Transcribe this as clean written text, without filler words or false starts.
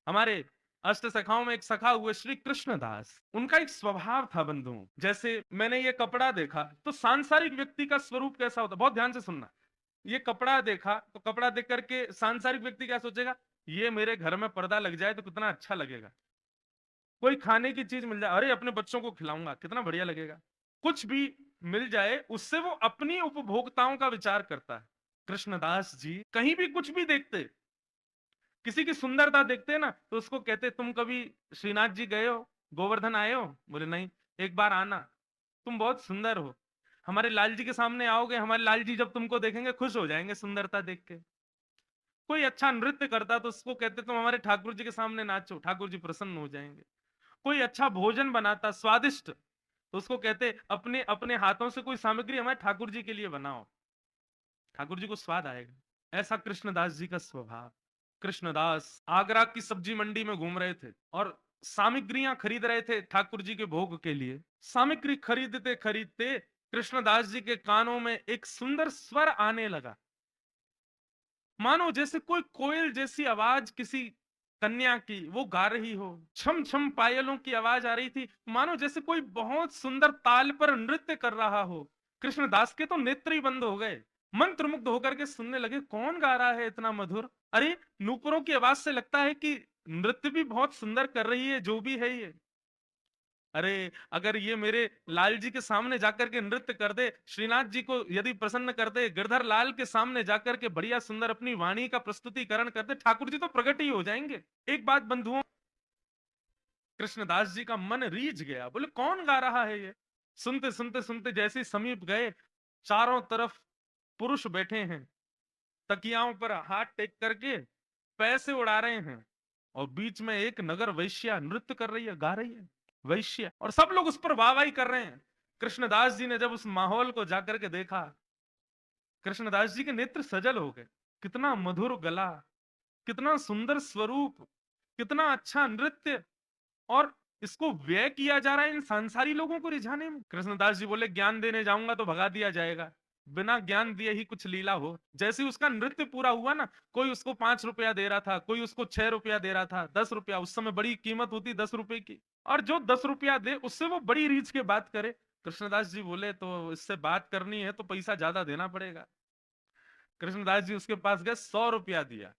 हमारे अष्ट सखाओं में एक सखा हुए श्री कृष्णदास, उनका एक स्वभाव था बंधुओं। जैसे मैंने ये कपड़ा देखा तो सांसारिक व्यक्ति का स्वरूप कैसा होता, बहुत ध्यान से सुनना। ये कपड़ा देखा तो कपड़ा देख करके सांसारिक व्यक्ति क्या सोचेगा, ये मेरे घर में पर्दा लग जाए तो कितना अच्छा लगेगा। कोई खाने की चीज मिल जाए, अरे अपने बच्चों को खिलाऊंगा, कितना बढ़िया लगेगा। कुछ भी मिल जाए उससे वो अपनी उपभोक्ताओं का विचार करता है। कृष्णदास जी कहीं भी कुछ भी देखते, किसी की सुंदरता देखते ना तो उसको कहते, तुम कभी श्रीनाथ जी गए हो, गोवर्धन आए हो? बोले नहीं। एक बार आना, तुम बहुत सुंदर हो, हमारे लाल जी के सामने आओगे, हमारे लाल जी जब तुमको देखेंगे खुश हो जाएंगे सुंदरता देख के। कोई अच्छा नृत्य करता तो उसको कहते, तुम हमारे ठाकुर जी के सामने नाचो, ठाकुर जी प्रसन्न हो जाएंगे। कोई अच्छा भोजन बनाता स्वादिष्ट तो उसको कहते, अपने अपने हाथों से कोई सामग्री हमारे ठाकुर जी के लिए बनाओ, ठाकुर जी को स्वाद आएगा। ऐसा कृष्णदास जी का स्वभाव। कृष्णदास आगरा की सब्जी मंडी में घूम रहे थे और सामग्रियां खरीद रहे थे ठाकुर जी के भोग के लिए। सामग्री खरीदते खरीदते कृष्णदास जी के कानों में एक सुंदर स्वर आने लगा, मानो जैसे कोई कोयल जैसी आवाज किसी कन्या की वो गा रही हो। छम छम पायलों की आवाज आ रही थी, मानो जैसे कोई बहुत सुंदर ताल पर नृत्य कर रहा हो। कृष्णदास के तो नेत्र ही बंद हो गए, मंत्रमुग्ध होकर के सुनने लगे, कौन गा रहा है इतना मधुर? अरे नूपुरों की आवाज से लगता है कि नृत्य भी बहुत सुंदर कर रही है जो भी है ये। अरे अगर ये मेरे लाल जी के सामने जाकर के नृत्य कर दे, श्रीनाथ जी को यदि प्रसन्न कर दे, गिरधर लाल के सामने जाकर के बढ़िया सुंदर अपनी वाणी का प्रस्तुतिकरण कर दे, ठाकुर जी तो प्रकट ही हो जाएंगे। एक बात बंधुओं, कृष्णदास जी का मन रीझ गया, बोले कौन गा रहा है ये? सुनते सुनते सुनते जैसे ही समीप गए, चारों तरफ पुरुष बैठे हैं, तकियाओं पर हाथ टेक करके पैसे उड़ा रहे हैं, और बीच में एक नगर वैश्या नृत्य कर रही है, गा रही है, वैश्या, और सब लोग उस पर वाहवाही कर रहे हैं। कृष्णदास जी ने जब उस माहौल को जाकर के देखा, कृष्णदास जी के नेत्र सजल हो गए। कितना मधुर गला, कितना सुंदर स्वरूप, कितना अच्छा नृत्य, और इसको व्यय किया जा रहा है इन संसारी लोगों को रिझाने में। कृष्णदास जी बोले, ज्ञान देने जाऊंगा तो भगा दिया जाएगा, बिना ज्ञान दिए ही कुछ लीला हो। जैसे ही उसका नृत्य पूरा हुआ ना, कोई उसको 5 रुपया दे रहा था, कोई उसको 6 रुपया दे रहा था, 10 रुपया, उस समय बड़ी कीमत होती 10 रुपए की, और जो 10 रुपया दे उससे वो बड़ी रीझ के बात करे। कृष्णदास जी बोले, तो इससे बात करनी है तो पैसा ज्यादा देना पड़ेगा। कृष्णदास जी उसके पास गए, 100 रुपया दिया।